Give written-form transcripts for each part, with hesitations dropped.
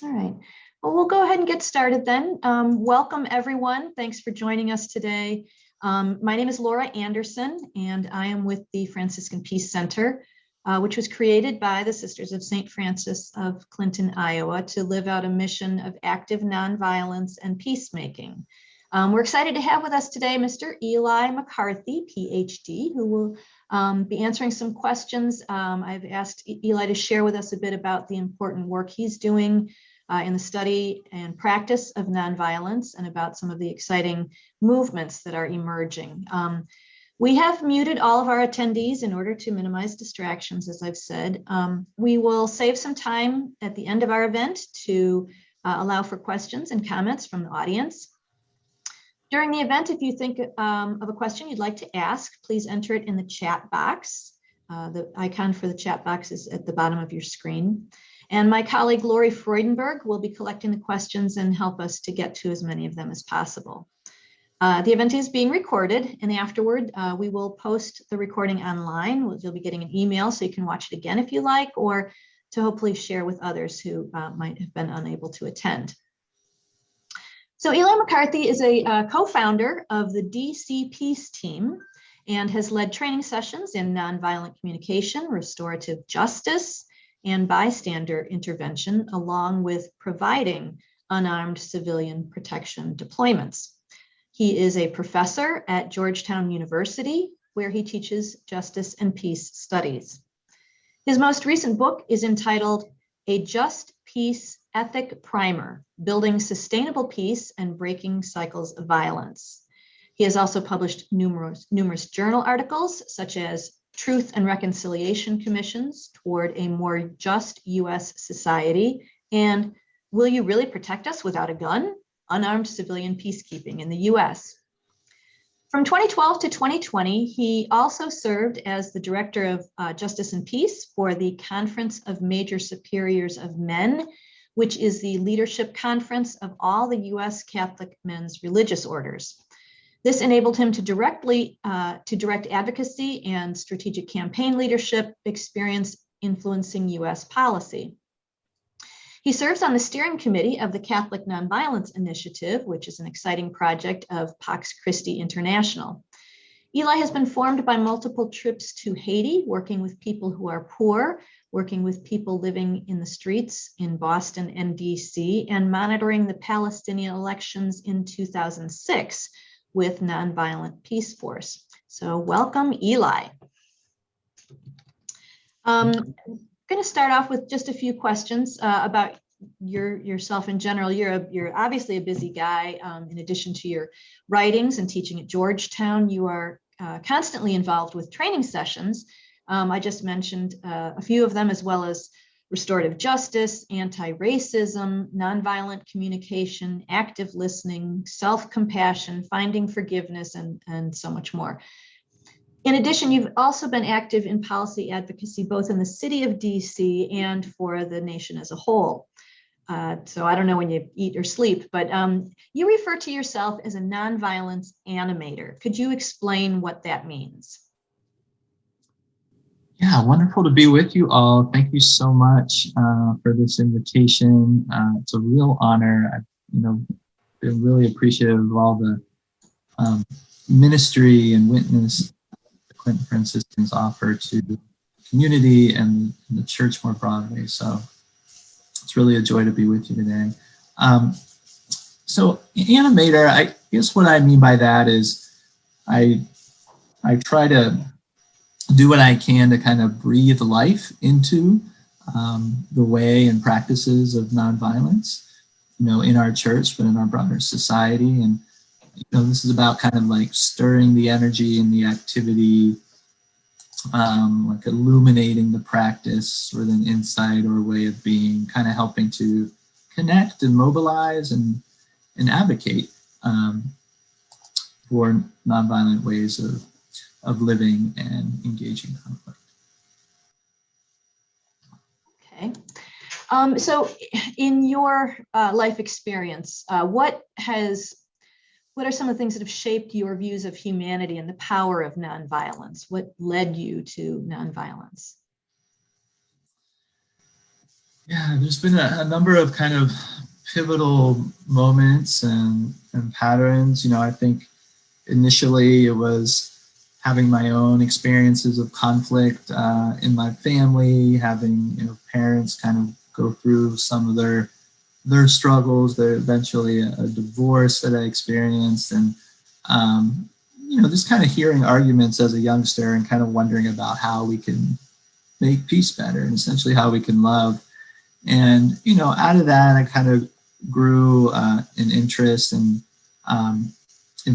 All right. Well, we'll go ahead and get started then. Welcome, everyone. Thanks for joining us today. My name is Laura Anderson, and I am with the Franciscan Peace Center, which was created by the Sisters of St. Francis of Clinton, Iowa, to live out a mission of active nonviolence and peacemaking. We're excited to have with us today Mr. Eli McCarthy, PhD, who will be answering some questions. I've asked Eli to share with us a bit about the important work he's doing in the study and practice of nonviolence and about some of the exciting movements that are emerging. We have muted all of our attendees in order to minimize distractions, as I've said. We will save some time at the end of our event to allow for questions and comments from the audience. During the event, if you think of a question you'd like to ask, please enter it in the chat box. The icon for the chat box is at the bottom of your screen. And my colleague, Lori Freudenberg, will be collecting the questions and help us to get to as many of them as possible. The event is being recorded, and afterward, we will post the recording online. You'll be getting an email so you can watch it again if you like, or to hopefully share with others who might have been unable to attend. So Eli McCarthy is a co-founder of the DC Peace Team and has led training sessions in nonviolent communication, restorative justice, and bystander intervention, along with providing unarmed civilian protection deployments. He is a professor at Georgetown University, where he teaches justice and peace studies. His most recent book is entitled A Just Peace Ethic Primer, Building Sustainable Peace and Breaking Cycles of Violence. He has also published numerous journal articles, such as Truth and Reconciliation Commissions Toward a More Just U.S. Society, and Will You Really Protect Us Without a Gun? Unarmed Civilian Peacekeeping in the U.S. From 2012 to 2020, he also served as the Director of Justice and Peace for the Conference of Major Superiors of Men, which is the leadership conference of all the U.S. Catholic men's religious orders. This enabled him to direct advocacy and strategic campaign leadership experience influencing U.S. policy. He serves on the steering committee of the Catholic Nonviolence Initiative, which is an exciting project of Pax Christi International. Eli has been formed by multiple trips to Haiti, working with people who are poor, working with people living in the streets in Boston and DC, and monitoring the Palestinian elections in 2006 with Nonviolent Peace Force. So welcome, Eli. I'm going to start off with just a few questions about yourself in general. You're obviously a busy guy. In addition to your writings and teaching at Georgetown, you are constantly involved with training sessions. I just mentioned a few of them, as well as restorative justice, anti-racism, nonviolent communication, active listening, self-compassion, finding forgiveness, and so much more. In addition, you've also been active in policy advocacy, both in the city of DC and for the nation as a whole. So I don't know when you eat or sleep, but you refer to yourself as a nonviolence animator. Could you explain what that means? Yeah, wonderful to be with you all. Thank you so much for this invitation. It's a real honor. I've been really appreciative of all the ministry and witness the Clinton Franciscans offer to the community and the church more broadly. So it's really a joy to be with you today. So animator, I guess what I mean by that is I try to do what I can to kind of breathe life into the way and practices of nonviolence, in our church, but in our broader society. And, this is about kind of like stirring the energy and the activity, like illuminating the practice with an insight or a way of being, kind of helping to connect and mobilize and advocate for nonviolent ways of living and engaging conflict. Okay. So in your life experience, what are some of the things that have shaped your views of humanity and the power of nonviolence? What led you to nonviolence? Yeah, there's been a number of kind of pivotal moments and patterns. I think initially it was having my own experiences of conflict in my family, having parents kind of go through some of their struggles, their eventually a divorce that I experienced, and just kind of hearing arguments as a youngster and kind of wondering about how we can make peace better and essentially how we can love. And out of that, I kind of grew an interest in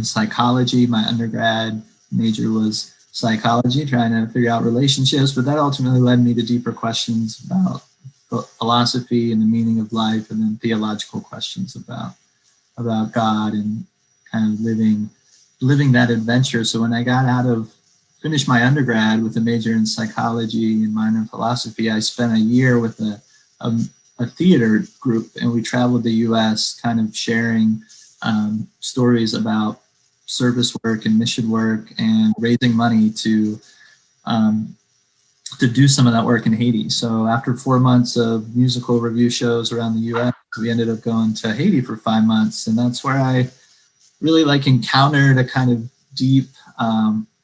psychology. My undergrad major was psychology, trying to figure out relationships, but that ultimately led me to deeper questions about philosophy and the meaning of life, and then theological questions about God and kind of living that adventure. So when I finished my undergrad with a major in psychology and minor in philosophy, I spent a year with a theater group, and we traveled the U.S. kind of sharing stories about service work and mission work and raising money to do some of that work in Haiti. So after 4 months of musical review shows around the U.S., we ended up going to Haiti for 5 months, and that's where I really encountered a kind of deep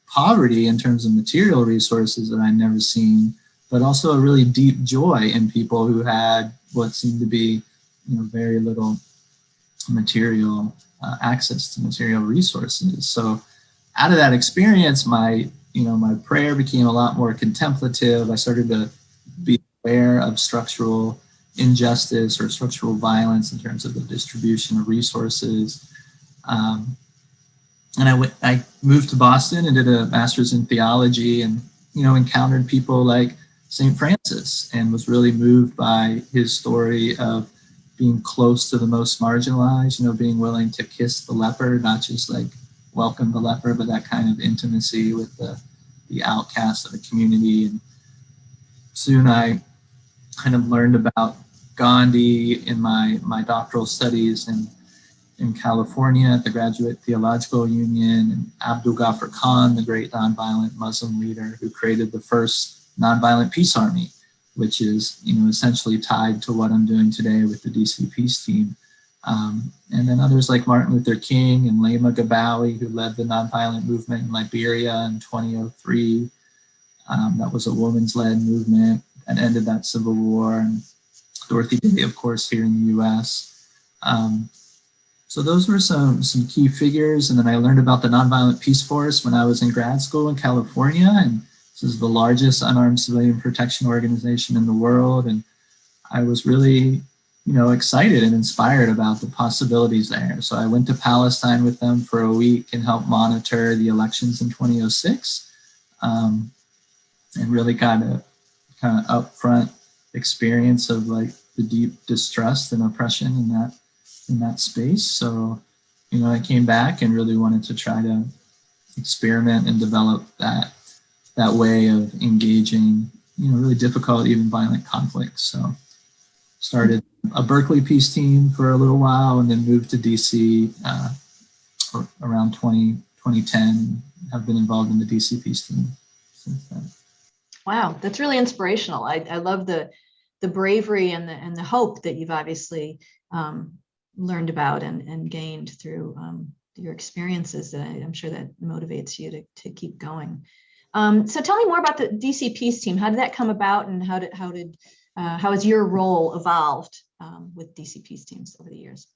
poverty in terms of material resources that I'd never seen, but also a really deep joy in people who had what seemed to be very little material access to material resources. So out of that experience, my prayer became a lot more contemplative. I started to be aware of structural injustice or structural violence in terms of the distribution of resources. And I moved to Boston and did a master's in theology, and encountered people like St. Francis, and was really moved by his story of being close to the most marginalized, being willing to kiss the leper, not just welcome the leper, but that kind of intimacy with the outcast of the community. And soon I kind of learned about Gandhi in my doctoral studies in California at the Graduate Theological Union, and Abdul Ghaffar Khan, the great nonviolent Muslim leader who created the first nonviolent peace army, which is essentially tied to what I'm doing today with the DC Peace Team. And then others like Martin Luther King and Lema Gabawi, who led the nonviolent movement in Liberia in 2003. That was a women's-led movement that ended that civil war. And Dorothy Day, of course, here in the US. So those were some key figures. And then I learned about the Nonviolent Peace Force when I was in grad school in California. And this is the largest unarmed civilian protection organization in the world. And I was really, excited and inspired about the possibilities there. So I went to Palestine with them for a week and helped monitor the elections in 2006, and really got a kind of upfront experience of the deep distrust and oppression in that space. So, I came back and really wanted to try to experiment and develop that way of engaging, really difficult, even violent conflicts. So started a Berkeley Peace Team for a little while, and then moved to DC around 2010. Have been involved in the DC Peace Team since then. Wow, that's really inspirational. I love the bravery and the hope that you've obviously learned about and gained through your experiences. That I'm sure that motivates you to keep going. So tell me more about the DC Peace Team. How did that come about, and how has your role evolved with DC Peace Teams over the years?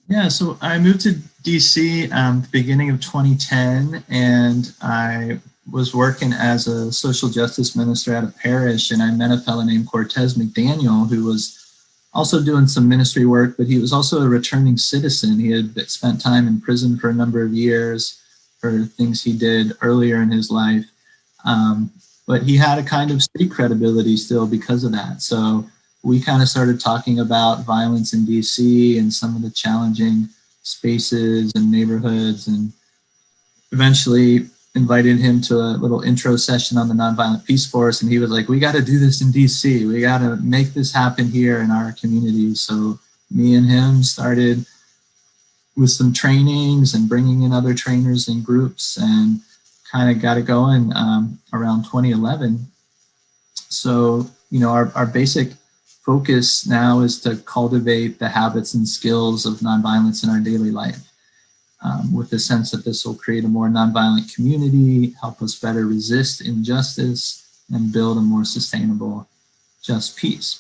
Yeah, so I moved to DC at the beginning of 2010, and I was working as a social justice minister at a parish, and I met a fellow named Cortez McDaniel, who was also doing some ministry work, but he was also a returning citizen. He had spent time in prison for a number of years for things he did earlier in his life. But he had a kind of street credibility still because of that. So we kind of started talking about violence in DC and some of the challenging spaces and neighborhoods, and eventually invited him to a little intro session on the Nonviolent Peace Force. And he was like, we got to do this in DC. We got to make this happen here in our community. So me and him started with some trainings and bringing in other trainers and groups, and kind of got it going around 2011. So, our basic focus now is to cultivate the habits and skills of nonviolence in our daily life, with the sense that this will create a more nonviolent community, help us better resist injustice, and build a more sustainable, just peace.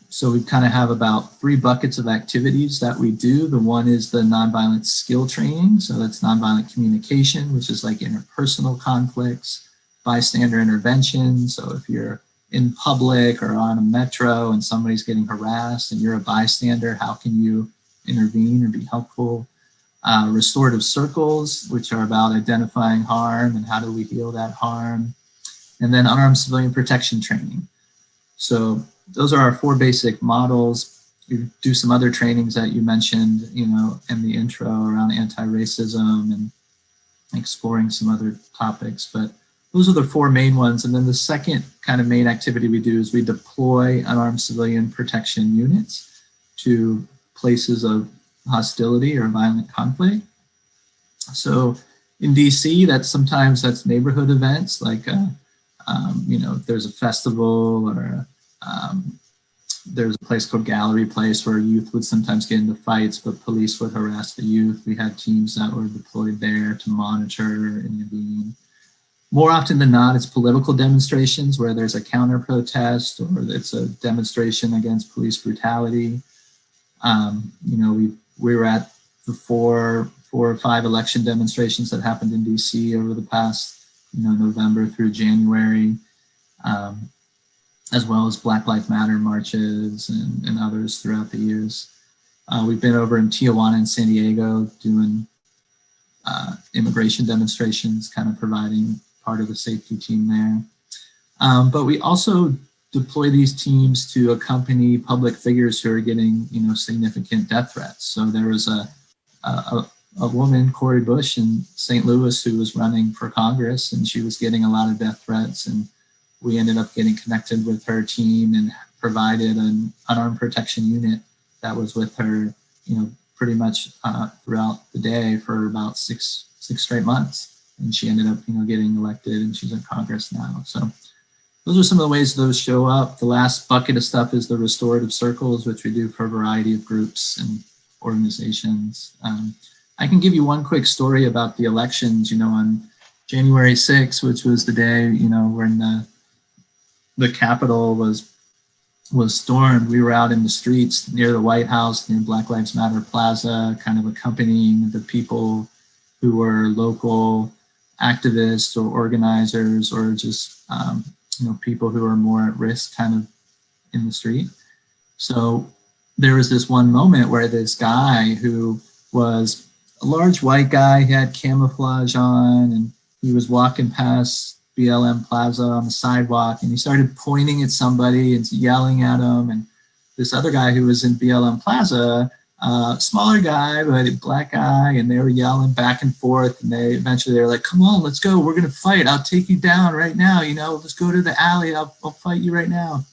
So we kind of have about 3 buckets of activities that we do. The one is the nonviolent skill training. So that's nonviolent communication, which is like interpersonal conflicts, bystander intervention. So if you're in public or on a metro and somebody's getting harassed and you're a bystander, how can you intervene and be helpful? Restorative circles, which are about identifying harm and how do we heal that harm. And then unarmed civilian protection training. So those are our 4 basic models. We do some other trainings that you mentioned, in the intro around anti-racism and exploring some other topics, but those are the 4 main ones. And then the second kind of main activity we do is we deploy unarmed civilian protection units to places of hostility or violent conflict. So in DC, sometimes that's neighborhood events, like if there's a festival or there's a place called Gallery Place where youth would sometimes get into fights, but police would harass the youth. We had teams that were deployed there to monitor and intervene. More often than not, it's political demonstrations where there's a counter protest or it's a demonstration against police brutality. We were at the four or five election demonstrations that happened in DC over the past, November through January, as well as Black Lives Matter marches and others throughout the years. We've been over in Tijuana and San Diego doing immigration demonstrations, kind of providing part of the safety team there. But we also deploy these teams to accompany public figures who are getting, significant death threats. So there was a woman, Cori Bush, in St. Louis who was running for Congress, and she was getting a lot of death threats. And we ended up getting connected with her team and provided an unarmed protection unit that was with her, pretty much throughout the day for about six straight months. And she ended up, getting elected, and she's in Congress now. So those are some of the ways those show up. The last bucket of stuff is the Restorative Circles, which we do for a variety of groups and organizations. I can give you one quick story about the elections. On January 6th, which was the day, when the Capitol was stormed, we were out in the streets near the White House, near Black Lives Matter Plaza, kind of accompanying the people who were local activists or organizers or just, people who are more at risk kind of in the street. So there was this one moment where this guy who was a large white guy, he had camouflage on, and he was walking past BLM Plaza on the sidewalk, and he started pointing at somebody and yelling at him. And this other guy who was in BLM Plaza, smaller guy, but a black guy, and they were yelling back and forth. And they were like, "Come on, let's go. We're going to fight. I'll take you down right now. Let's go to the alley. I'll fight you right now."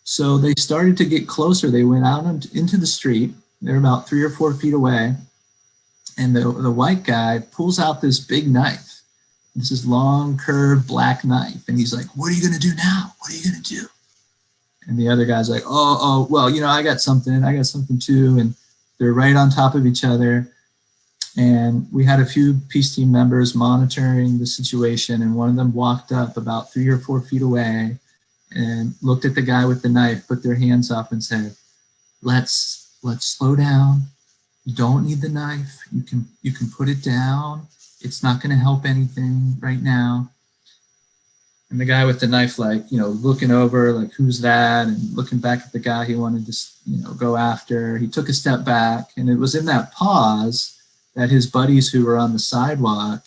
So they started to get closer. They went out into the street. They're about 3 or 4 feet away. And the white guy pulls out this big knife. This is long, curved, black knife. And he's like, "What are you going to do now? What are you going to do?" And the other guy's like, oh, well, I got something too. And they're right on top of each other. And we had a few peace team members monitoring the situation. And one of them walked up about 3 or 4 feet away and looked at the guy with the knife, put their hands up and said, let's slow down. You don't need the knife. You can put it down. It's not going to help anything right now. And the guy with the knife, looking over, like, who's that? And looking back at the guy he wanted to, go after. He took a step back, and it was in that pause that his buddies who were on the sidewalk,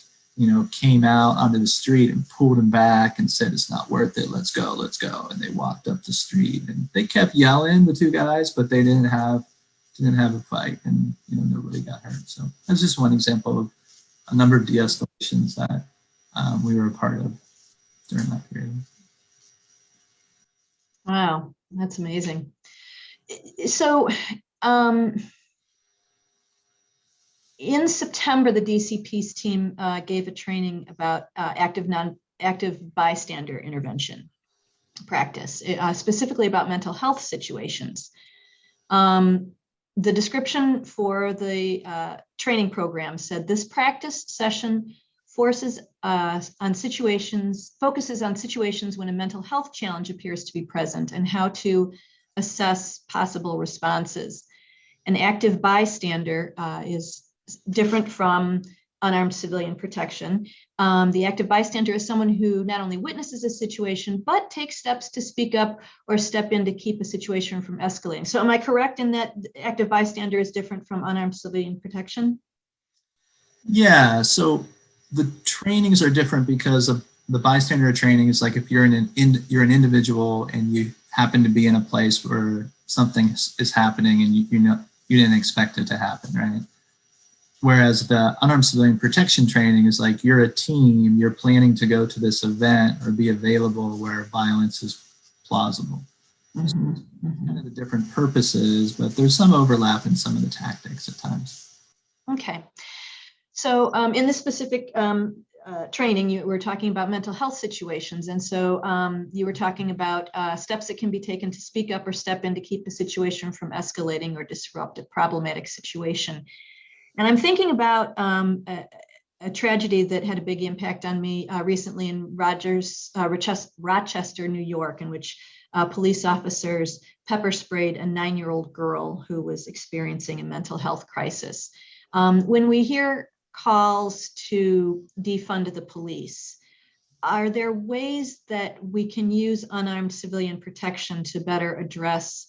came out onto the street and pulled him back and said, "It's not worth it. Let's go. And they walked up the street, and they kept yelling, the two guys, but they didn't have a fight, and nobody got hurt. So that's just one example of a number of de-escalations that we were a part of during that period. Wow, that's amazing. So in September, the DC Peace Team gave a training about active bystander intervention. practice, specifically about mental health situations. The description for the training program said this practice session focuses on situations when a mental health challenge appears to be present and how to assess possible responses. An active bystander is different from unarmed civilian protection. The active bystander is someone who not only witnesses a situation, but takes steps to speak up or step in to keep a situation from escalating. So am I correct in that active bystander is different from unarmed civilian protection? Yeah, so the trainings are different because of the bystander training is like if you're an individual and you happen to be in a place where something is happening and you didn't expect it to happen, right? Whereas the unarmed civilian protection training is like you're a team, you're planning to go to this event or be available where violence is plausible. Mm-hmm. So kind of the different purposes, but there's some overlap in some of the tactics at times. Okay. So in this specific training, you were talking about mental health situations. And so you were talking about steps that can be taken to speak up or step in to keep the situation from escalating or disrupt a problematic situation. And I'm thinking about a tragedy that had a big impact on me recently in Rochester, New York, in which police officers pepper sprayed a 9-year-old girl who was experiencing a mental health crisis. When we hear calls to defund the police, are there ways that we can use unarmed civilian protection to better address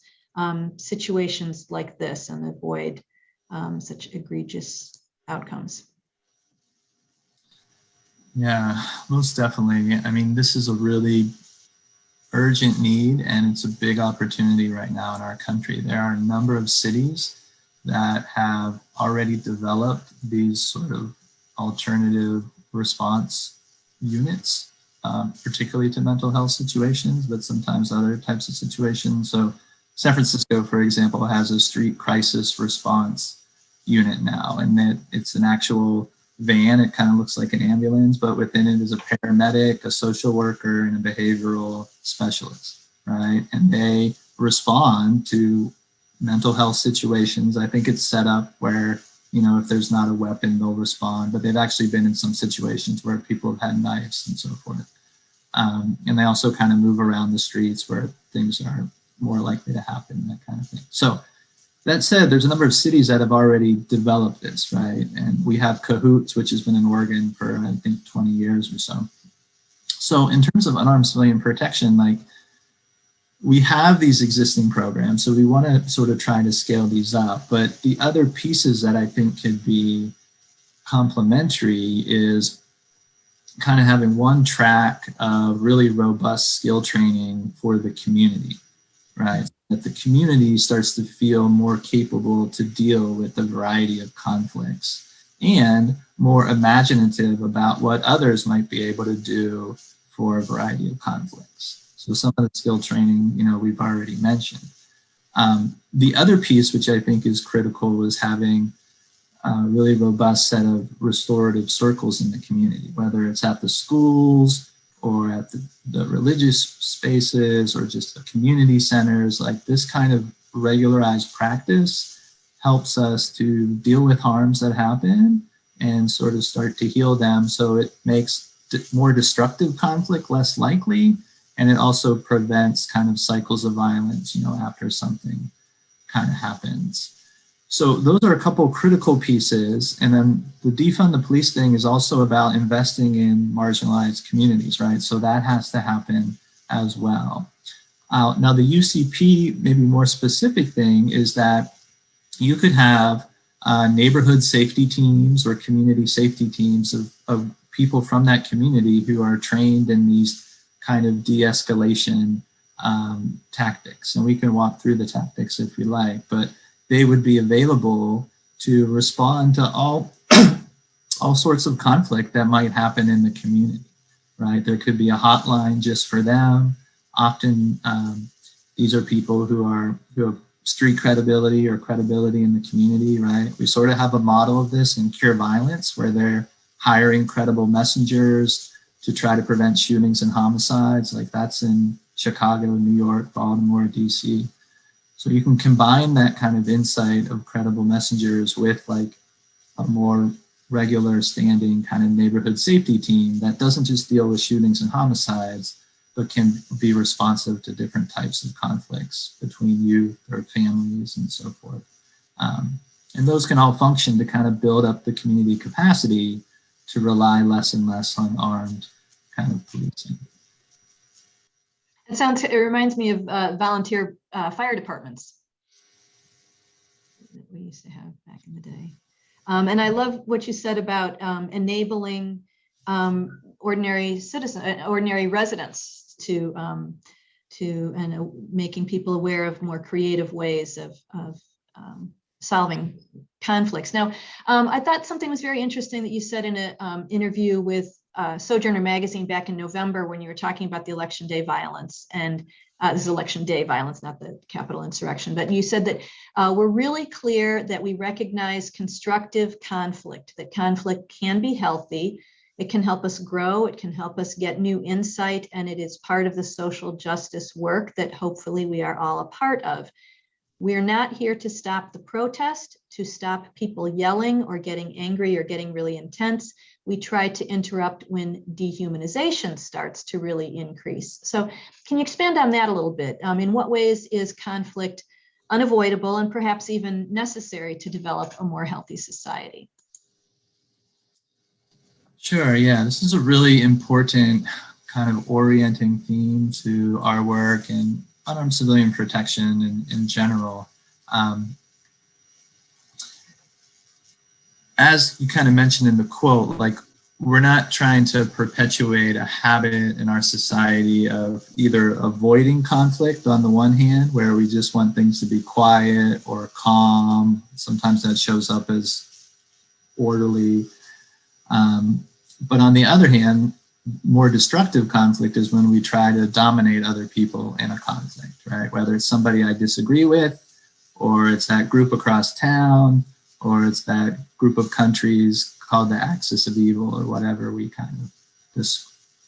situations like this and avoid such egregious outcomes? Yeah, most definitely. I mean, this is a really urgent need and it's a big opportunity right now in our country. There are a number of cities that have already developed these sort of alternative response units, particularly to mental health situations, but sometimes other types of situations. So San Francisco, for example, has a street crisis response unit now, and it's an actual van. It kind of looks like an ambulance, but within it is a paramedic, a social worker, and a behavioral specialist, right? And they respond to mental health situations. I think it's set up where, if there's not a weapon, they'll respond, but they've actually been in some situations where people have had knives and so forth. And they also kind of move around the streets where things are more likely to happen, that kind of thing. So that said, there's a number of cities that have already developed this, right? And we have Cahoots, which has been in Oregon for, I think, 20 years or so. So in terms of unarmed civilian protection, like, we have these existing programs, so we want to sort of try to scale these up. But the other pieces that I think could be complementary is kind of having one track of really robust skill training for the community, right? That the community starts to feel more capable to deal with a variety of conflicts and more imaginative about what others might be able to do for a variety of conflicts. So some of the skill training, we've already mentioned. The other piece, which I think is critical, is having a really robust set of restorative circles in the community, whether it's at the schools or at the religious spaces or just the community centers. Like, this kind of regularized practice helps us to deal with harms that happen and sort of start to heal them. So it makes more destructive conflict less likely. And it also prevents kind of cycles of violence, after something kind of happens. So those are a couple of critical pieces. And then the defund the police thing is also about investing in marginalized communities, right? So that has to happen as well. Now the UCP, maybe more specific thing, is that you could have neighborhood safety teams or community safety teams of people from that community who are trained in these kind of de-escalation tactics. And we can walk through the tactics if we like, but they would be available to respond to all sorts of conflict that might happen in the community, right? There could be a hotline just for them. Often these are people who have street credibility or credibility in the community, right? We sort of have a model of this in Cure Violence, where they're hiring credible messengers to try to prevent shootings and homicides. Like, that's in Chicago, New York, Baltimore, DC. So you can combine that kind of insight of credible messengers with like a more regular standing kind of neighborhood safety team that doesn't just deal with shootings and homicides, but can be responsive to different types of conflicts between youth or families and so forth. And those can all function to kind of build up the community capacity to rely less and less on armed kind of policing. It reminds me of volunteer fire departments that we used to have back in the day. And I love what you said about enabling ordinary residents to making people aware of more creative ways of solving conflicts. Now, I thought something was very interesting that you said in an interview with Sojourner magazine back in November when you were talking about the election day violence. And this is election day violence, not the Capitol insurrection. But you said that we're really clear that we recognize constructive conflict, that conflict can be healthy. It can help us grow. It can help us get new insight. And it is part of the social justice work that hopefully we are all a part of. We're not here to stop the protest, to stop people yelling or getting angry or getting really intense. We try to interrupt when dehumanization starts to really increase. So can you expand on that a little bit? In what ways is conflict unavoidable and perhaps even necessary to develop a more healthy society? Sure, yeah, this is a really important kind of orienting theme to our work and unarmed civilian protection in general. As you kind of mentioned in the quote, like we're not trying to perpetuate a habit in our society of either avoiding conflict on the one hand, where we just want things to be quiet or calm. Sometimes that shows up as orderly. But on the other hand, more destructive conflict is when we try to dominate other people in a conflict, right? Whether it's somebody I disagree with, or it's that group across town, or it's that group of countries called the axis of evil, or whatever we kind of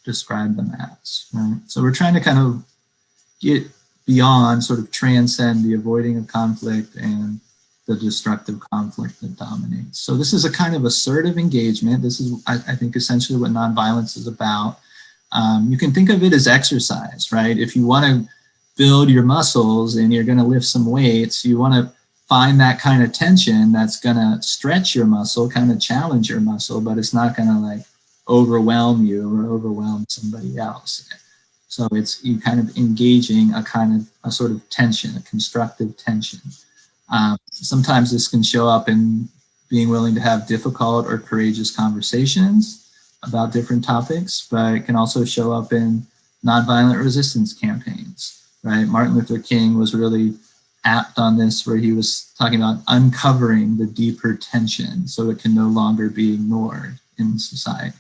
describe them as, right? So we're trying to kind of get beyond, sort of transcend the avoiding of conflict and the destructive conflict that dominates. So this is a kind of assertive engagement. This is, I think, essentially what nonviolence is about. You can think of it as exercise, right? If you want to build your muscles and you're going to lift some weights, you want to find that kind of tension that's going to stretch your muscle, kind of challenge your muscle, but it's not going to like overwhelm you or overwhelm somebody else. So it's you kind of engaging a sort of tension, a constructive tension. Sometimes this can show up in being willing to have difficult or courageous conversations about different topics, but it can also show up in nonviolent resistance campaigns, right? Martin Luther King was really apt on this, where he was talking about uncovering the deeper tension so it can no longer be ignored in society,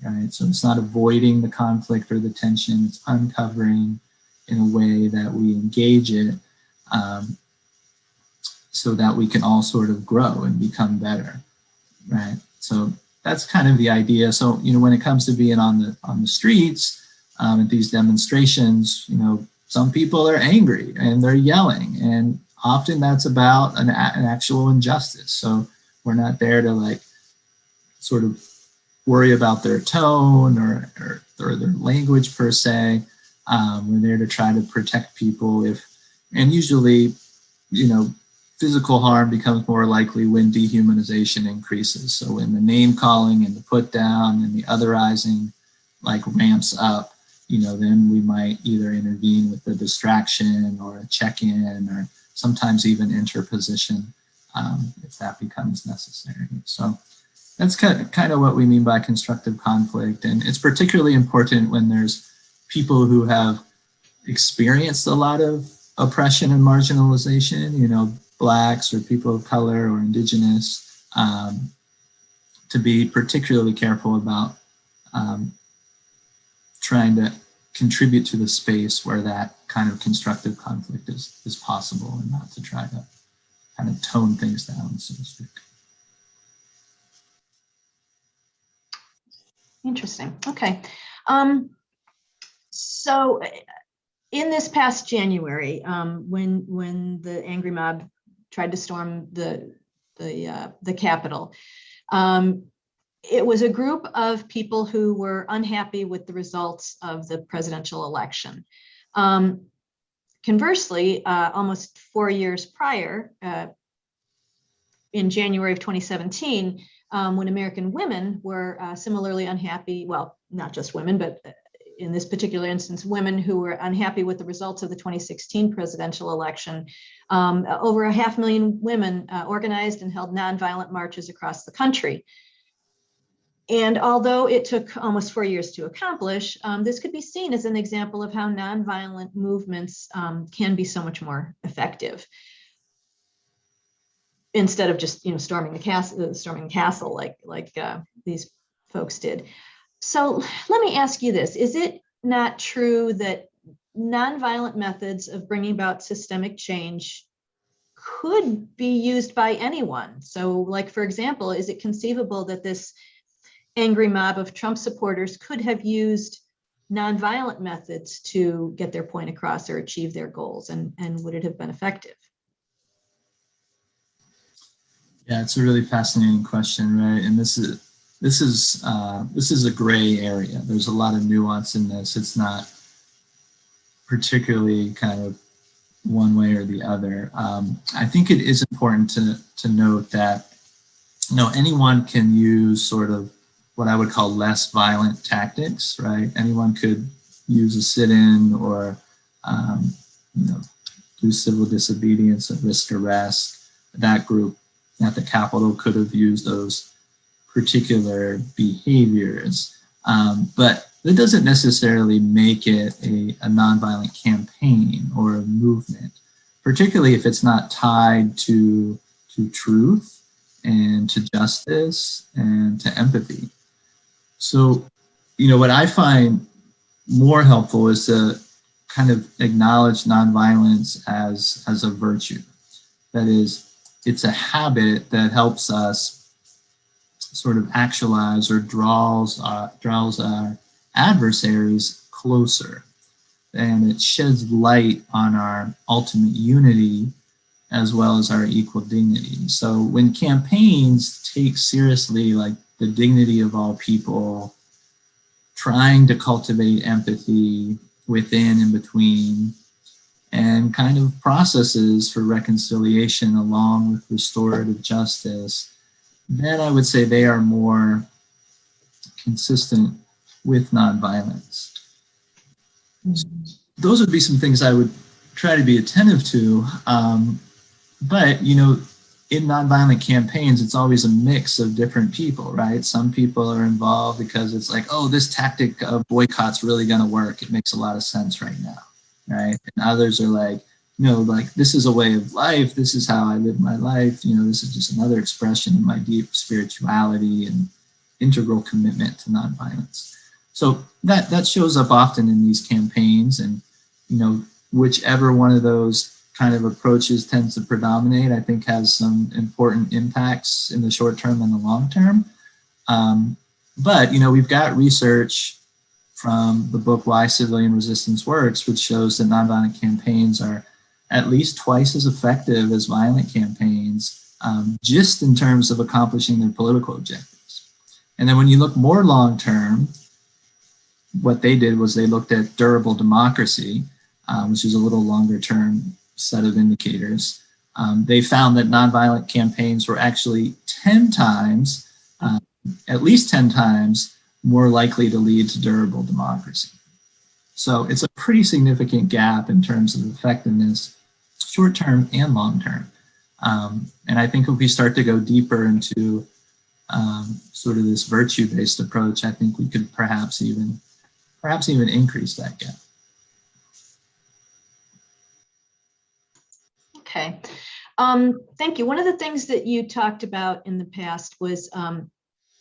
right? So it's not avoiding the conflict or the tension, it's uncovering in a way that we engage it so that we can all sort of grow and become better, right? So that's kind of the idea. So, you know, when it comes to being on the streets at these demonstrations, you know, some people are angry and they're yelling, and often that's about an actual injustice. So we're not there to like sort of worry about their tone or their language per se. We're there to try to protect people and usually, you know, physical harm becomes more likely when dehumanization increases. So when the name calling and the put down and the otherizing like ramps up, you know, then we might either intervene with a distraction or a check-in or sometimes even interposition if that becomes necessary. So that's kind of what we mean by constructive conflict. And it's particularly important when there's people who have experienced a lot of oppression and marginalization, you know, Blacks or people of color or indigenous, to be particularly careful about trying to contribute to the space where that kind of constructive conflict is possible, and not to try to kind of tone things down, so to speak. Interesting. Okay. So in this past January, when the angry mob tried to storm the Capitol, it was a group of people who were unhappy with the results of the presidential election. Conversely, almost 4 years prior, in January of 2017, when American women were similarly unhappy, well, not just women, but in this particular instance, women who were unhappy with the results of the 2016 presidential election, over 500,000 women organized and held nonviolent marches across the country. And although it took almost 4 years to accomplish, this could be seen as an example of how nonviolent movements can be so much more effective, instead of just storming the castle like these folks did. So let me ask you this: is it not true that nonviolent methods of bringing about systemic change could be used by anyone? So, like, for example, is it conceivable that this angry mob of Trump supporters could have used nonviolent methods to get their point across or achieve their goals, and would it have been effective? Yeah, it's a really fascinating question, right? And this is a gray area. There's a lot of nuance in this. It's not particularly kind of one way or the other. I think it is important to note that anyone can use sort of what I would call less violent tactics, right? Anyone could use a sit-in or do civil disobedience and risk arrest. That group at the Capitol could have used those particular behaviors, but that doesn't necessarily make it a nonviolent campaign or a movement, particularly if it's not tied to truth and to justice and to empathy. So, what I find more helpful is to kind of acknowledge nonviolence as a virtue. That is, it's a habit that helps us sort of actualize or draws our adversaries closer, and it sheds light on our ultimate unity as well as our equal dignity. So when campaigns take seriously like the dignity of all people, trying to cultivate empathy within and between, and kind of processes for reconciliation along with restorative justice, then I would say they are more consistent with nonviolence. Those would be some things I would try to be attentive to. But, in nonviolent campaigns, it's always a mix of different people, right? Some people are involved because it's like, oh, this tactic of boycott's really going to work. It makes a lot of sense right now, right? And others are like, this is a way of life. This is how I live my life. This is just another expression of my deep spirituality and integral commitment to nonviolence. So that shows up often in these campaigns, and, whichever one of those kind of approaches tends to predominate, I think has some important impacts in the short term and the long term. But, we've got research from the book Why Civilian Resistance Works, which shows that nonviolent campaigns are at least twice as effective as violent campaigns, just in terms of accomplishing their political objectives. And then when you look more long term, what they did was they looked at durable democracy, which is a little longer term set of indicators. They found that nonviolent campaigns were actually 10 times, at least 10 times, more likely to lead to durable democracy. So it's a pretty significant gap in terms of effectiveness, short term and long term. And I think if we start to go deeper into sort of this virtue-based approach, I think we could perhaps even increase that gap. Okay, thank you. One of the things that you talked about in the past was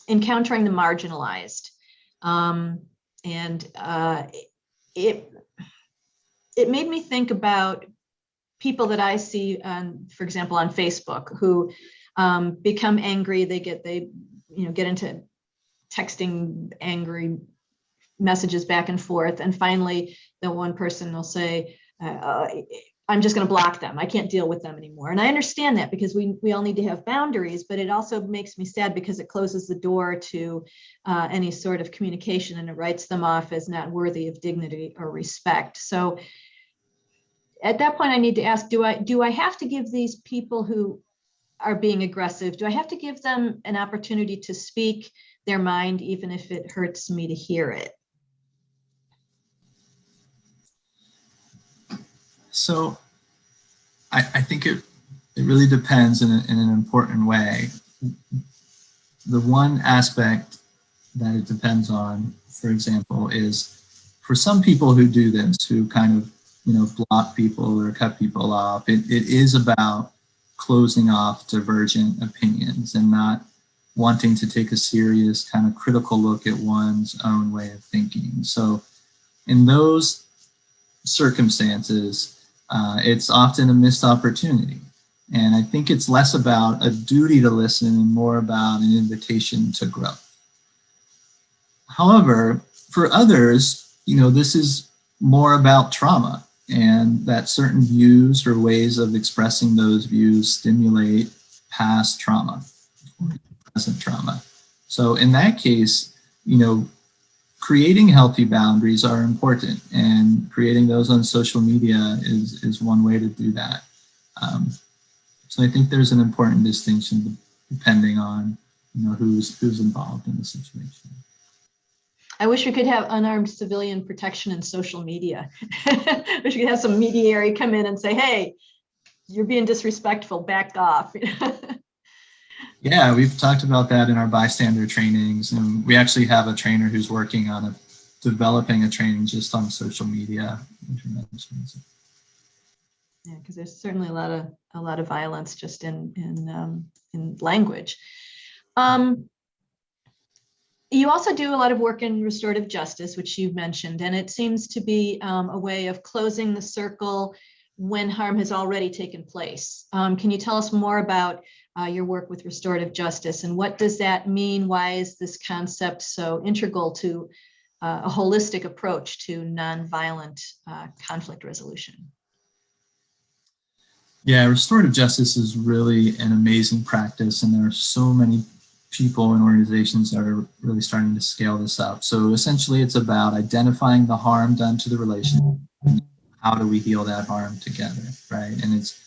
encountering the marginalized, it made me think about people that I see, for example, on Facebook, who become angry. They get into texting angry messages back and forth. And finally, the one person will say, I'm just going to block them. I can't deal with them anymore. And I understand that, because we all need to have boundaries, but it also makes me sad because it closes the door to any sort of communication, and it writes them off as not worthy of dignity or respect. So at that point, I need to ask, do I have to give these people who are being aggressive, do I have to give them an opportunity to speak their mind, even if it hurts me to hear it? So I think it really depends in an important way. The one aspect that it depends on, for example, is for some people who do this, who kind of, block people or cut people off, it is about closing off divergent opinions and not wanting to take a serious kind of critical look at one's own way of thinking. So in those circumstances, it's often a missed opportunity. And I think it's less about a duty to listen and more about an invitation to grow. However, for others, this is more about trauma, and that certain views or ways of expressing those views stimulate past trauma or present trauma. So in that case, creating healthy boundaries are important, and creating those on social media is one way to do that. So I think there's an important distinction depending on who's involved in the situation. I wish we could have unarmed civilian protection in social media. I wish we could have some mediator come in and say, hey, you're being disrespectful, back off. Yeah, we've talked about that in our bystander trainings, and we actually have a trainer who's working on developing a training just on social media interventions. Yeah, because there's certainly a lot of violence just in language. You also do a lot of work in restorative justice, which you mentioned, and it seems to be a way of closing the circle when harm has already taken place. Can you tell us more about your work with restorative justice, and what does that mean? Why is this concept so integral to a holistic approach to nonviolent conflict resolution? Yeah, restorative justice is really an amazing practice, and there are so many people and organizations that are really starting to scale this up. So essentially, it's about identifying the harm done to the relationship, and how do we heal that harm together, right? And it's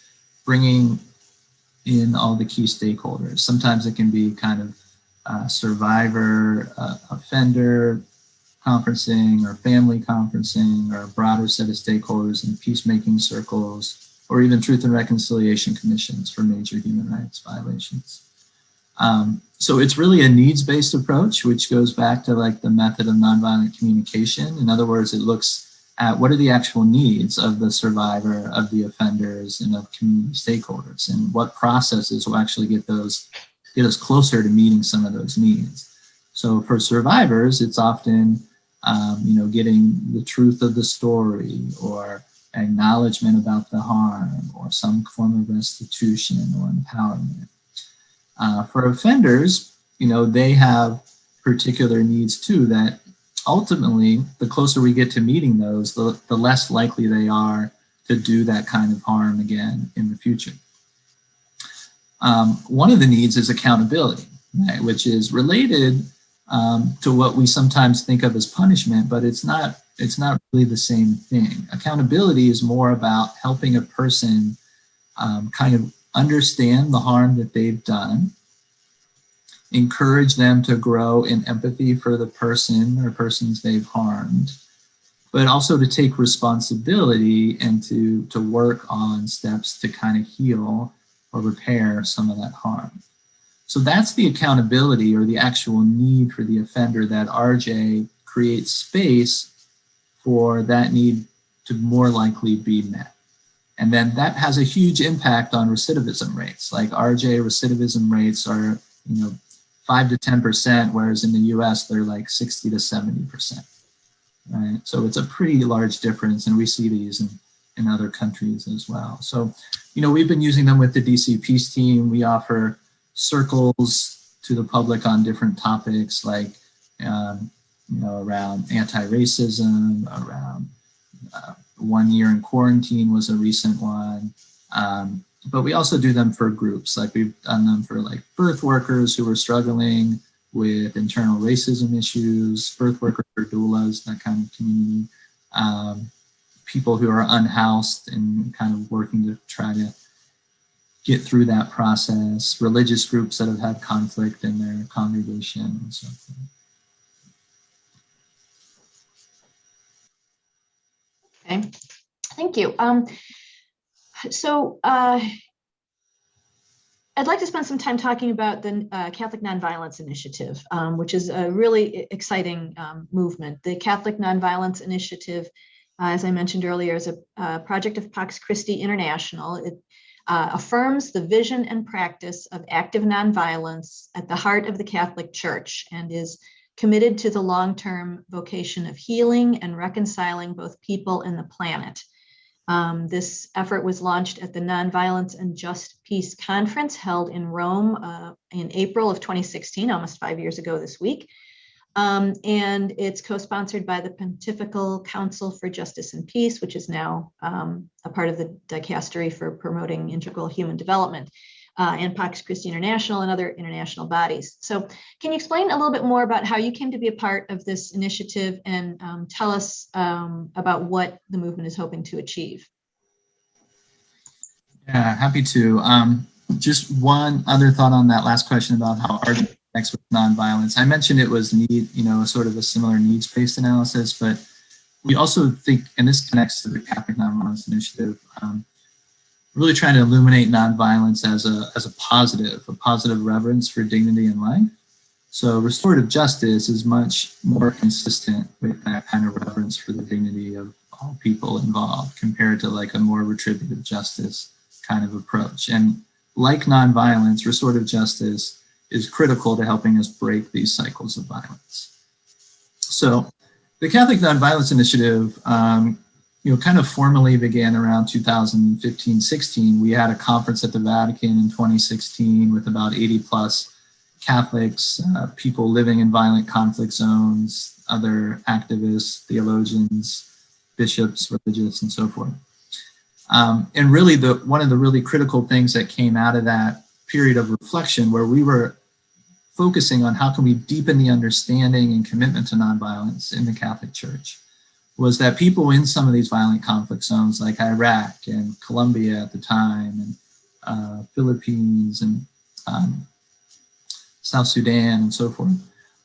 bringing in all the key stakeholders. Sometimes it can be kind of survivor, offender conferencing, or family conferencing, or a broader set of stakeholders in peacemaking circles, or even truth and reconciliation commissions for major human rights violations. So it's really a needs-based approach, which goes back to like the method of nonviolent communication. In other words, it looks at what are the actual needs of the survivor, of the offenders, and of community stakeholders, and what processes will actually get us closer to meeting some of those needs. So for survivors, it's often getting the truth of the story, or acknowledgement about the harm, or some form of restitution or empowerment. For offenders, they have particular needs too, that ultimately, the closer we get to meeting those, the less likely they are to do that kind of harm again in the future. One of the needs is accountability, right, which is related to what we sometimes think of as punishment, but it's not really the same thing. Accountability is more about helping a person kind of understand the harm that they've done, encourage them to grow in empathy for the person or persons they've harmed, but also to take responsibility and to work on steps to kind of heal or repair some of that harm. So that's the accountability, or the actual need for the offender, that RJ creates space for that need to more likely be met. And then that has a huge impact on recidivism rates. Like RJ recidivism rates are, 5 to 10%, whereas in the US, they're like 60 to 70%, right? So it's a pretty large difference, and we see these in other countries as well. So, we've been using them with the DC Peace Team. We offer circles to the public on different topics, like around anti-racism, around 1 year in quarantine was a recent one. But we also do them for groups, like we've done them for like birth workers who are struggling with internal racism issues, birth workers or doulas, that kind of community, people who are unhoused and kind of working to try to get through that process, religious groups that have had conflict in their congregation and so forth. Okay, thank you. I'd like to spend some time talking about the Catholic Nonviolence Initiative, which is a really exciting movement. The Catholic Nonviolence Initiative, as I mentioned earlier, is a project of Pax Christi International. It affirms the vision and practice of active nonviolence at the heart of the Catholic Church and is committed to the long-term vocation of healing and reconciling both people and the planet. This effort was launched at the Nonviolence and Just Peace Conference held in Rome in April of 2016, almost 5 years ago this week. And it's co-sponsored by the Pontifical Council for Justice and Peace, which is now a part of the dicastery for promoting integral human development, and Pax Christi International and other international bodies. So can you explain a little bit more about how you came to be a part of this initiative and tell us about what the movement is hoping to achieve? Yeah, happy to. Just one other thought on that last question about how art connects with nonviolence. I mentioned it was sort of a similar needs-based analysis, but we also think, and this connects to the Catholic Nonviolence Initiative, really trying to illuminate nonviolence as a positive reverence for dignity and life. So restorative justice is much more consistent with that kind of reverence for the dignity of all people involved compared to like a more retributive justice kind of approach. And like nonviolence, restorative justice is critical to helping us break these cycles of violence. So the Catholic Nonviolence Initiative, kind of formally began around 2015-16. We had a conference at the Vatican in 2016 with about 80 plus Catholics, people living in violent conflict zones, other activists, theologians, bishops, religious, and so forth. And really one of the really critical things that came out of that period of reflection where we were focusing on how can we deepen the understanding and commitment to nonviolence in the Catholic Church was that people in some of these violent conflict zones like Iraq and Colombia at the time and Philippines and South Sudan and so forth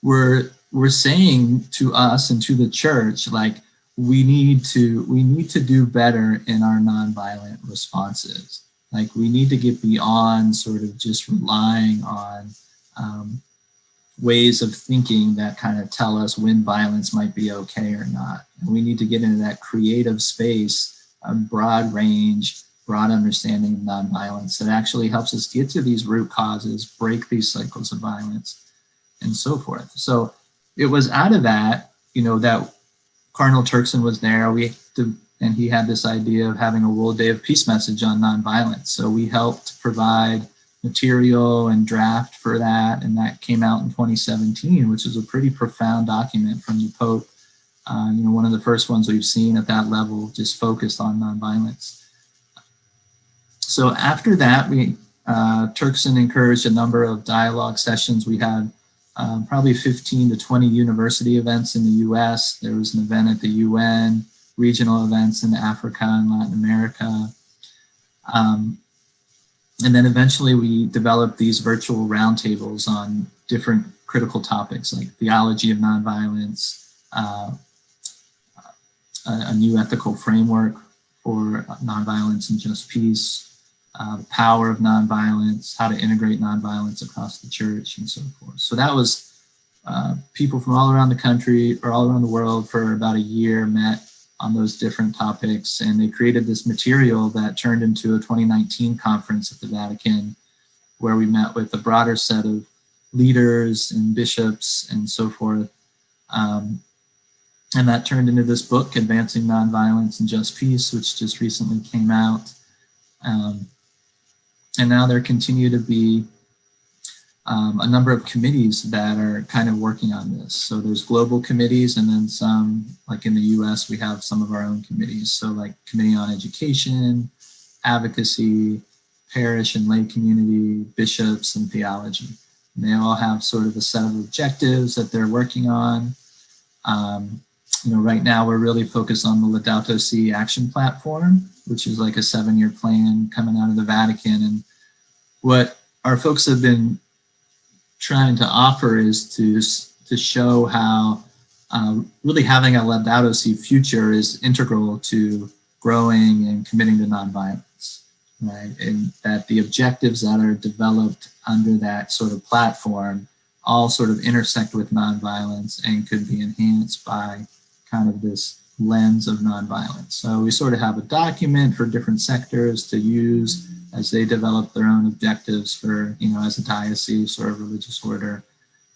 were saying to us and to the church, like, we need to do better in our nonviolent responses. Like, we need to get beyond sort of just relying on ways of thinking that kind of tell us when violence might be okay or not. And we need to get into that creative space, a broad range, broad understanding of nonviolence that actually helps us get to these root causes, break these cycles of violence, and so forth. So it was out of that, that Cardinal Turkson was there, and he had this idea of having a World Day of Peace message on nonviolence. So we helped provide material and draft for that, and that came out in 2017, which is a pretty profound document from the Pope. One of the first ones we've seen at that level, just focused on nonviolence. So after that, Turkson encouraged a number of dialogue sessions. We had probably 15 to 20 university events in the US. There was an event at the UN, regional events in Africa and Latin America. And then eventually we developed these virtual roundtables on different critical topics like theology of nonviolence, a new ethical framework for nonviolence and just peace, the power of nonviolence, how to integrate nonviolence across the church, and so forth. So that was people from all around the country or all around the world for about a year met on those different topics, and they created this material that turned into a 2019 conference at the Vatican, where we met with a broader set of leaders and bishops and so forth. And that turned into this book, Advancing Nonviolence and Just Peace, which just recently came out. And now there continue to be a number of committees that are kind of working on this. So there's global committees, and then some, like in the US, we have some of our own committees. So like Committee on Education, Advocacy, Parish and Lay Community, Bishops, and Theology. And they all have sort of a set of objectives that they're working on. Right now we're really focused on the Laudato Si action platform, which is like a 7-year plan coming out of the Vatican. And what our folks have been trying to offer is to show how really having a Laudato Si future is integral to growing and committing to nonviolence, right? And that the objectives that are developed under that sort of platform all sort of intersect with nonviolence and could be enhanced by kind of this lens of nonviolence. So we sort of have a document for different sectors to use as they develop their own objectives for, as a diocese or a religious order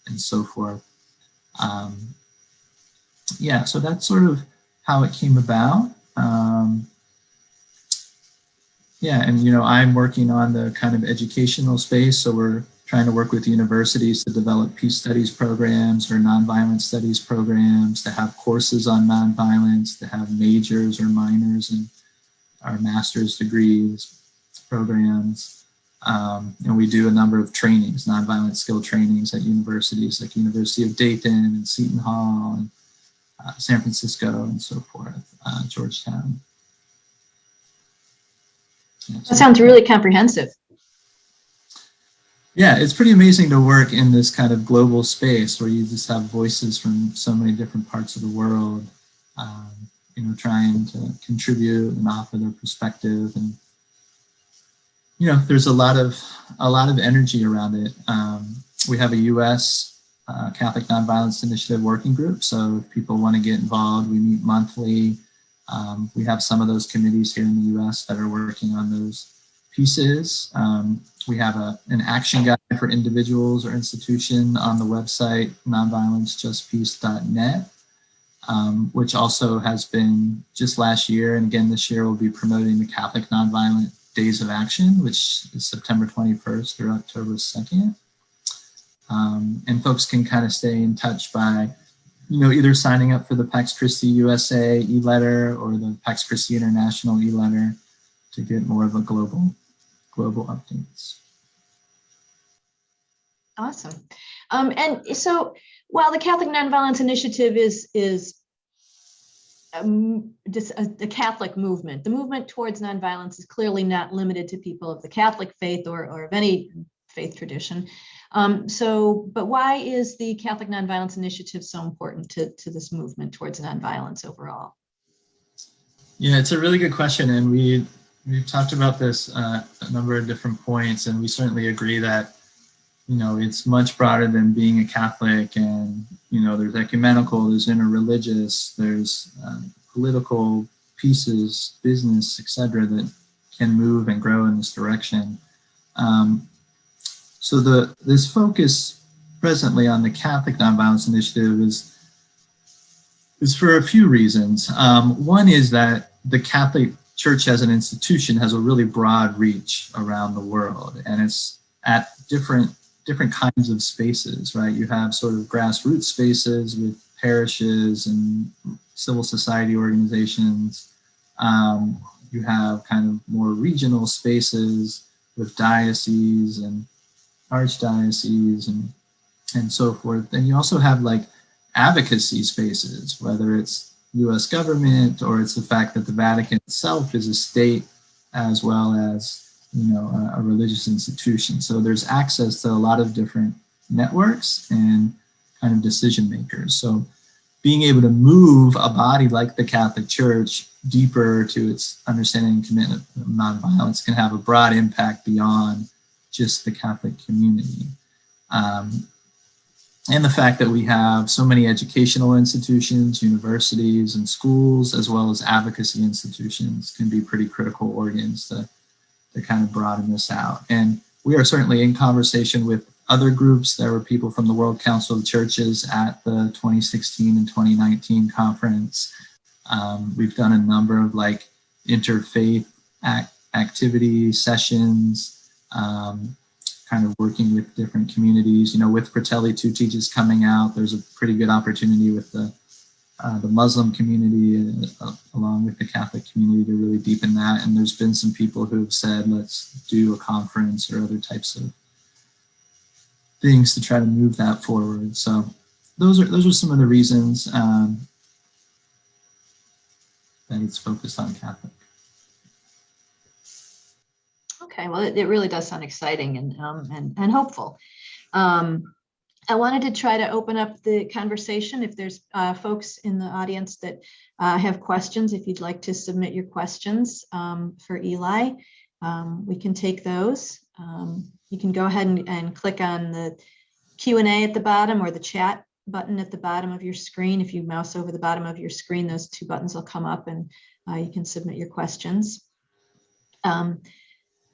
and so forth. So that's sort of how it came about. I'm working on the kind of educational space. So we're trying to work with universities to develop peace studies programs or nonviolent studies programs, to have courses on nonviolence, to have majors or minors in our master's degrees programs. And we do a number of trainings, nonviolent skill trainings at universities like University of Dayton and Seton Hall and San Francisco and so forth, Georgetown. That sounds really comprehensive. Yeah, it's pretty amazing to work in this kind of global space where you just have voices from so many different parts of the world, trying to contribute and offer their perspective. And, there's a lot of energy around it. We have a U.S. Catholic Nonviolence Initiative working group. So if people want to get involved, we meet monthly. We have some of those committees here in the U.S. that are working on those pieces. We have an action guide for individuals or institution on the website nonviolencejustpeace.net, which also has been just last year, and again this year we'll be promoting the Catholic Nonviolent Days of Action, which is September 21st through October 2nd. And folks can kind of stay in touch by either signing up for the Pax Christi USA e-letter or the Pax Christi International e-letter to get more of a global updates. Awesome. And so while the Catholic Nonviolence Initiative is just a Catholic movement, the movement towards nonviolence is clearly not limited to people of the Catholic faith or of any faith tradition. But why is the Catholic Nonviolence Initiative so important to this movement towards nonviolence overall? Yeah, it's a really good question. And we've talked about this a number of different points, and we certainly agree that, it's much broader than being a Catholic, and, there's ecumenical, there's interreligious, there's political pieces, business, etc., that can move and grow in this direction. So this focus presently on the Catholic Nonviolence Initiative is for a few reasons. One is that the Catholic Church as an institution has a really broad reach around the world, and it's at different kinds of spaces, right? You have sort of grassroots spaces with parishes and civil society organizations. You have kind of more regional spaces with dioceses and archdioceses and so forth. And you also have like advocacy spaces, whether it's U.S. government or it's the fact that the Vatican itself is a state as well as, a religious institution. So there's access to a lot of different networks and kind of decision makers. So being able to move a body like the Catholic Church deeper to its understanding and commitment of nonviolence can have a broad impact beyond just the Catholic community. And the fact that we have so many educational institutions, universities, and schools, as well as advocacy institutions, can be pretty critical organs to kind of broaden this out. And we are certainly in conversation with other groups. There were people from the World Council of Churches at the 2016 and 2019 conference. We've done a number of like interfaith activity sessions, kind of working with different communities. You know, with Fratelli Tutti just coming out, there's a pretty good opportunity with the Muslim community along with the Catholic community to really deepen that. And there's been some people who have said, let's do a conference or other types of things to try to move that forward. So those are some of the reasons that it's focused on Catholic. Okay, well, it really does sound exciting and hopeful. I wanted to try to open up the conversation. If there's folks in the audience that have questions, if you'd like to submit your questions for Eli, we can take those. You can go ahead and click on the Q&A at the bottom or the chat button at the bottom of your screen. If you mouse over the bottom of your screen, those two buttons will come up and you can submit your questions.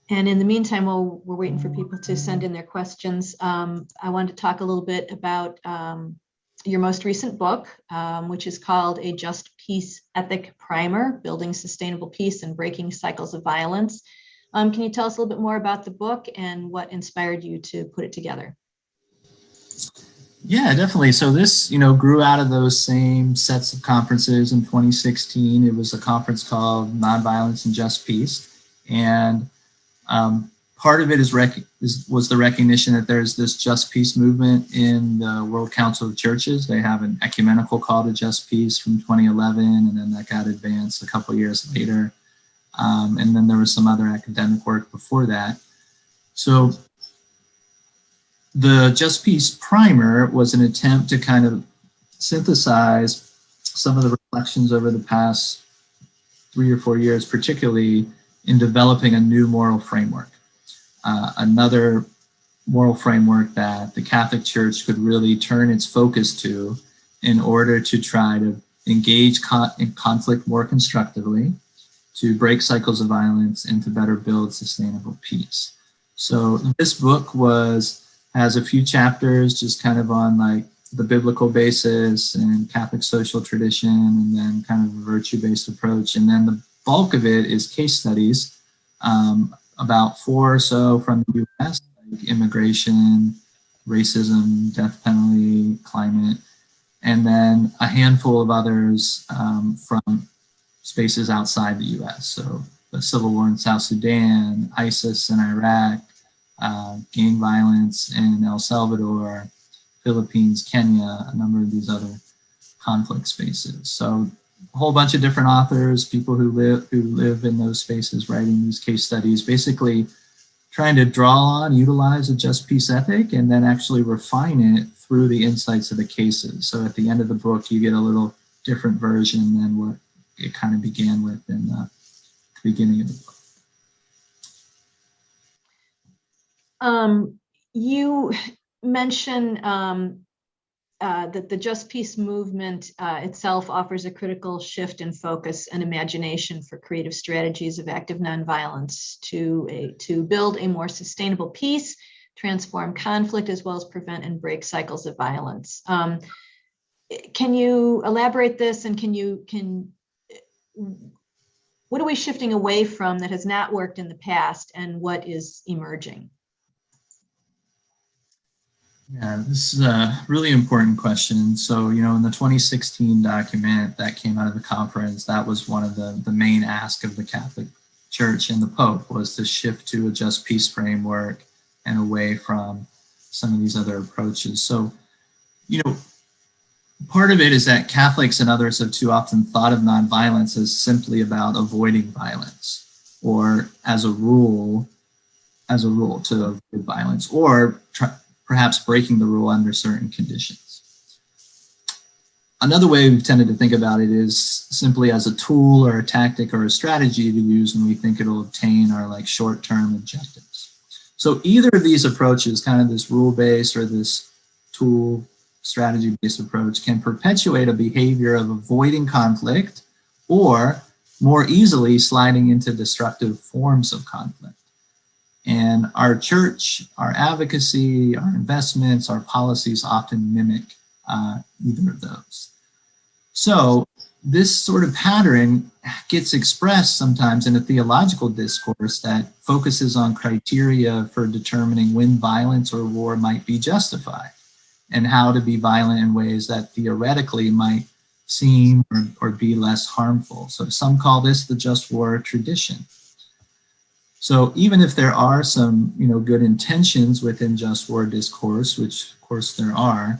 And in the meantime, while we're waiting for people to send in their questions, I wanted to talk a little bit about your most recent book, which is called A Just Peace Ethic Primer, Building Sustainable Peace and Breaking Cycles of Violence. Can you tell us a little bit more about the book and what inspired you to put it together? Yeah, definitely. So this, you know, grew out of those same sets of conferences in 2016. It was a conference called Nonviolence and Just Peace. And part of it was the recognition that there's this just peace movement in the World Council of Churches. They have an ecumenical call to just peace from 2011, and then that got advanced a couple years later. And then there was some other academic work before that. So the Just Peace Primer was an attempt to kind of synthesize some of the reflections over the past 3 or 4 years, particularly in developing a new moral framework. Another moral framework that the Catholic Church could really turn its focus to in order to try to engage in conflict more constructively, to break cycles of violence, and to better build sustainable peace. So this book has a few chapters just kind of on like the biblical basis and Catholic social tradition, and then kind of a virtue-based approach. And then the bulk of it is case studies, about 4 or so from the U.S., like immigration, racism, death penalty, climate, and then a handful of others from spaces outside the U.S. So the civil war in South Sudan, ISIS in Iraq, gang violence in El Salvador, Philippines, Kenya, a number of these other conflict spaces. So a whole bunch of different authors, people who live in those spaces, writing these case studies, basically trying to draw on, utilize a just peace ethic, and then actually refine it through the insights of the cases. So at the end of the book, you get a little different version than what it kind of began with in the beginning of the book. You mentioned that the Just Peace movement itself offers a critical shift in focus and imagination for creative strategies of active nonviolence to build a more sustainable peace, transform conflict, as well as prevent and break cycles of violence. Can you elaborate this, and what are we shifting away from that has not worked in the past, and what is emerging? Yeah, this is a really important question. So, you know, in the 2016 document that came out of the conference, that was one of the main asks of the Catholic Church and the Pope, was to shift to a just peace framework and away from some of these other approaches. So, you know, part of it is that Catholics and others have too often thought of nonviolence as simply about avoiding violence, or as a rule to avoid violence, or perhaps breaking the rule under certain conditions. Another way we've tended to think about it is simply as a tool or a tactic or a strategy to use when we think it'll obtain our like short-term objectives. So either of these approaches, kind of this rule-based or this tool strategy-based approach, can perpetuate a behavior of avoiding conflict, or more easily sliding into destructive forms of conflict. And our church, our advocacy, our investments, our policies often mimic either of those. So this sort of pattern gets expressed sometimes in a theological discourse that focuses on criteria for determining when violence or war might be justified and how to be violent in ways that theoretically might seem or be less harmful. So some call this the just war tradition. So even if there are some, good intentions within just war discourse, which of course there are,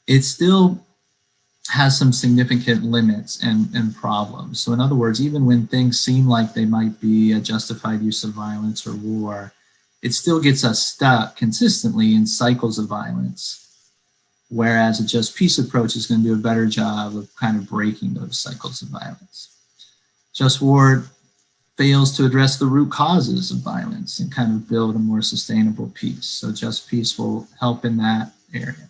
it still has some significant limits and problems. So in other words, even when things seem like they might be a justified use of violence or war, it still gets us stuck consistently in cycles of violence, whereas a just peace approach is going to do a better job of kind of breaking those cycles of violence. Just war fails to address the root causes of violence and kind of build a more sustainable peace. So just peace will help in that area.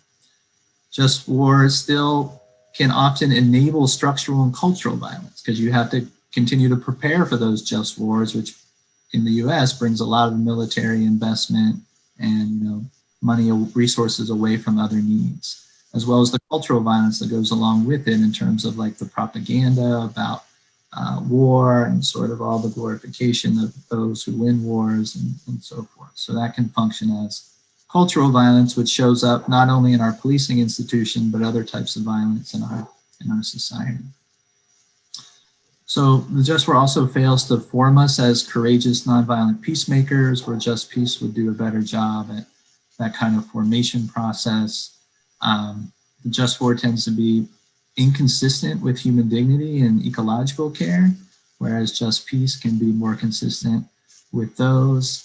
Just war still can often enable structural and cultural violence because you have to continue to prepare for those just wars, which in the US brings a lot of military investment and money, resources away from other needs, as well as the cultural violence that goes along with it in terms of like the propaganda about war and sort of all the glorification of those who win wars and so forth. So that can function as cultural violence, which shows up not only in our policing institution, but other types of violence in our society. So the just war also fails to form us as courageous nonviolent peacemakers, where just peace would do a better job at that kind of formation process. The just war tends to be inconsistent with human dignity and ecological care, whereas just peace can be more consistent with those.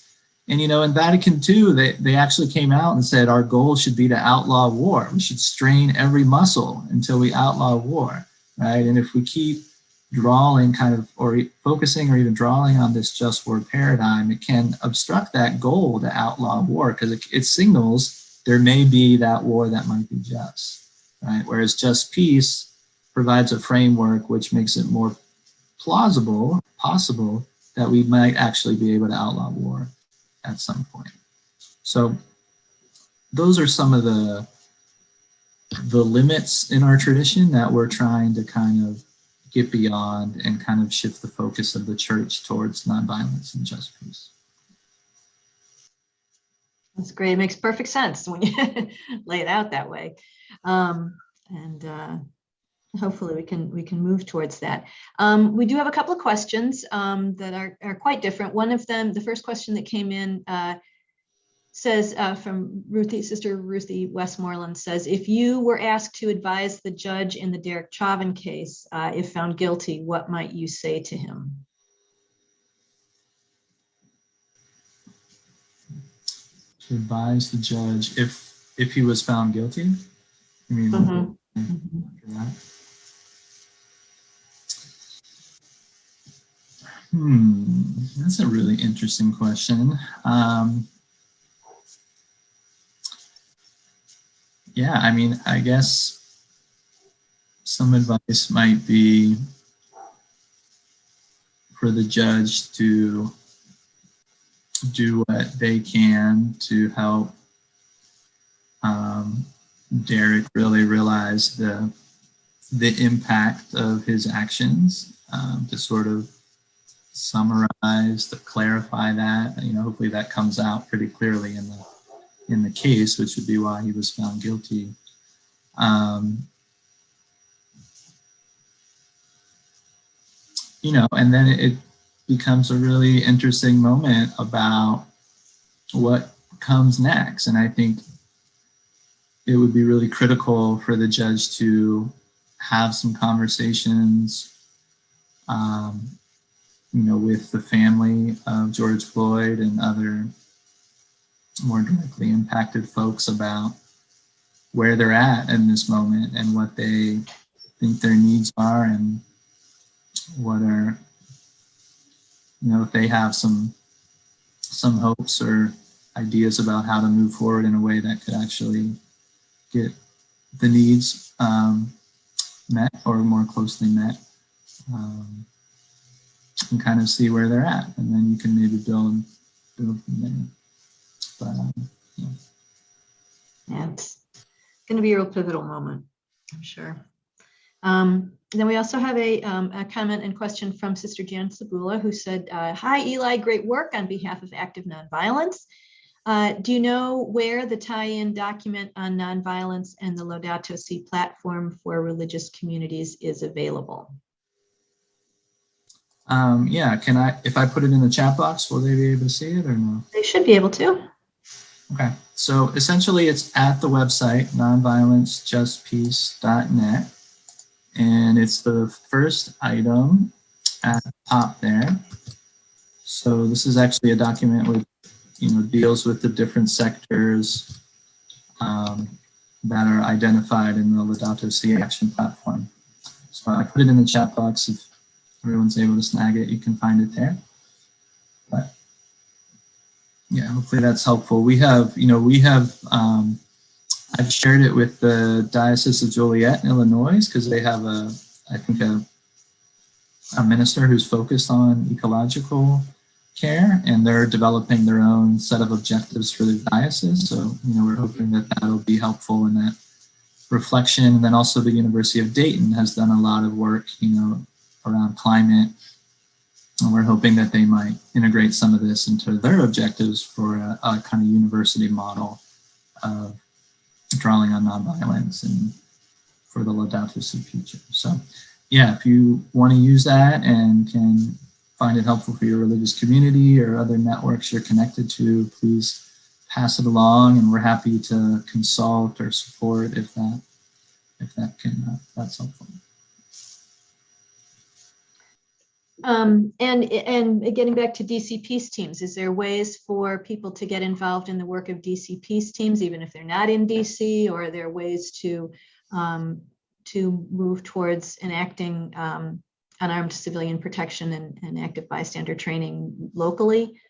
And, in Vatican II, they actually came out and said our goal should be to outlaw war. We should strain every muscle until we outlaw war, right? And if we keep drawing or focusing or even drawing on this just war paradigm, it can obstruct that goal to outlaw war because it signals there may be that war that might be just, right? Whereas just peace provides a framework which makes it more possible that we might actually be able to outlaw war at some point. So those are some of the limits in our tradition that we're trying to kind of get beyond and kind of shift the focus of the church towards nonviolence and just peace. That's great. It makes perfect sense when you lay it out that way. Hopefully we can move towards that. We do have a couple of questions that are quite different. One of them, the first question that came in says from Sister Ruthie Westmoreland says, if you were asked to advise the judge in the Derek Chauvin case, if found guilty, what might you say to him? To advise the judge if he was found guilty? You mean after that? That's a really interesting question. Yeah, I mean, I guess some advice might be for the judge to do what they can to help Derek really realize the impact of his actions, to sort of summarize, to clarify that. Hopefully that comes out pretty clearly in the case, which would be why he was found guilty. And then it becomes a really interesting moment about what comes next. And I think it would be really critical for the judge to have some conversations, with the family of George Floyd and other more directly impacted folks about where they're at in this moment and what they think their needs are and what are, if they have some hopes or ideas about how to move forward in a way that could actually get the needs met or more closely met, and kind of see where they're at, and then you can maybe build from there. But yeah, it's going to be a real pivotal moment, I'm sure. Then we also have a comment and question from Sister Jan Sabula, who said, hi, Eli, great work on behalf of Active Nonviolence. Do you know where the tie-in document on nonviolence and the Laudato Si platform for religious communities is available? Yeah, if I put it in the chat box, will they be able to see it or no? They should be able to. Okay, so essentially it's at the website, nonviolencejustpeace.net. And it's the first item at the top there. So this is actually a document which, deals with the different sectors that are identified in the Laudato Si action platform. So I put it in the chat box. If everyone's able to snag it, you can find it there. But yeah, hopefully that's helpful. I've shared it with the Diocese of Joliet in Illinois because they have a minister who's focused on ecological care, and they're developing their own set of objectives for the diocese. So, we're hoping that that'll be helpful in that reflection. And then also the University of Dayton has done a lot of work, around climate. And we're hoping that they might integrate some of this into their objectives for a kind of university model of drawing on nonviolence and for the Laudato Si future. So yeah, if you want to use that and can find it helpful for your religious community or other networks you're connected to, please pass it along, and we're happy to consult or support if that's helpful. And getting back to DC Peace Teams, is there ways for people to get involved in the work of DC Peace Teams, even if they're not in DC, or are there ways to move towards enacting unarmed civilian protection and active bystander training locally?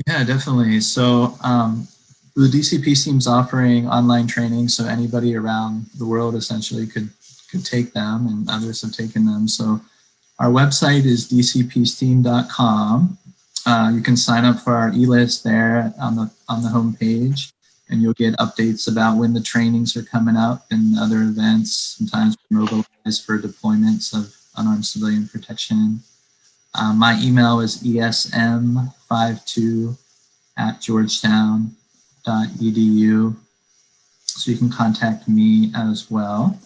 Yeah, definitely. So the DC Peace Team's offering online training, so anybody around the world essentially could take them, and others have taken them. So our website is dcpeaceteam.com. You can sign up for our e-list there on the homepage, and you'll get updates about when the trainings are coming up and other events. Sometimes we mobilize for deployments of unarmed civilian protection. My email is esm52@georgetown.edu, so you can contact me as well.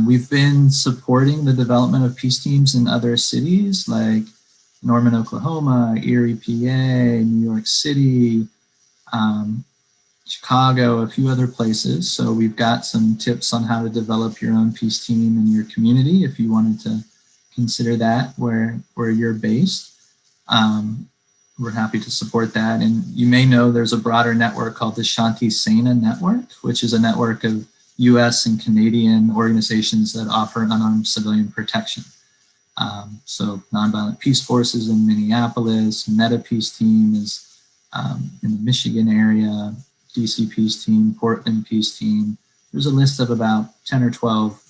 We've been supporting the development of peace teams in other cities like Norman, Oklahoma, Erie, PA, New York City, Chicago, a few other places. So we've got some tips on how to develop your own peace team in your community if you wanted to consider that where you're based. We're happy to support that. And you may know there's a broader network called the Shanti Sena Network, which is a network of US and Canadian organizations that offer unarmed civilian protection. So Nonviolent Peace Forces in Minneapolis, Meta Peace Team is in the Michigan area, DC Peace Team, Portland Peace Team. There's a list of about 10 or 12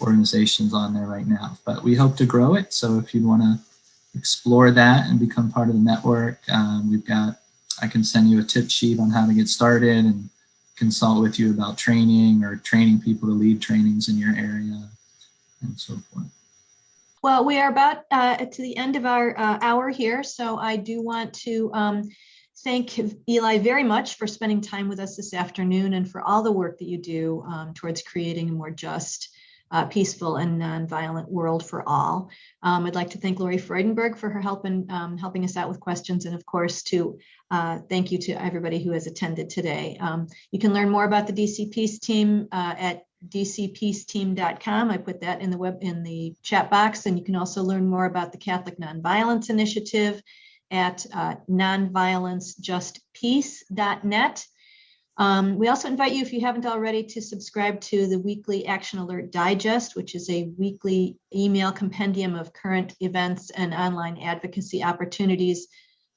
organizations on there right now, but we hope to grow it. So if you want to explore that and become part of the network, I can send you a tip sheet on how to get started and consult with you about training or training people to lead trainings in your area and so forth. Well, we are about to the end of our hour here, so I do want to thank Eli very much for spending time with us this afternoon and for all the work that you do towards creating a more just, peaceful, and nonviolent world for all. I'd like to thank Lori Freudenberg for her help in helping us out with questions, and of course to thank you to everybody who has attended today. You can learn more about the DC Peace Team at dcpeaceteam.com. I put that in the chat box, and you can also learn more about the Catholic Nonviolence Initiative at nonviolencejustpeace.net. We also invite you, if you haven't already, to subscribe to the weekly Action Alert Digest, which is a weekly email compendium of current events and online advocacy opportunities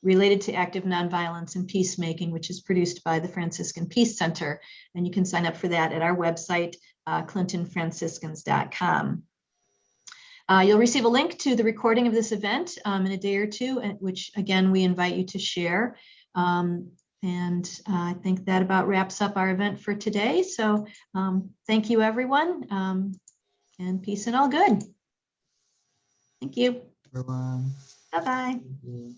related to active nonviolence and peacemaking, which is produced by the Franciscan Peace Center. And you can sign up for that at our website, clintonfranciscans.com. You'll receive a link to the recording of this event in a day or two, which again, we invite you to share. And I think that about wraps up our event for today. So thank you, everyone, and peace and all good. Thank you. Everyone. Bye-bye. Thank you.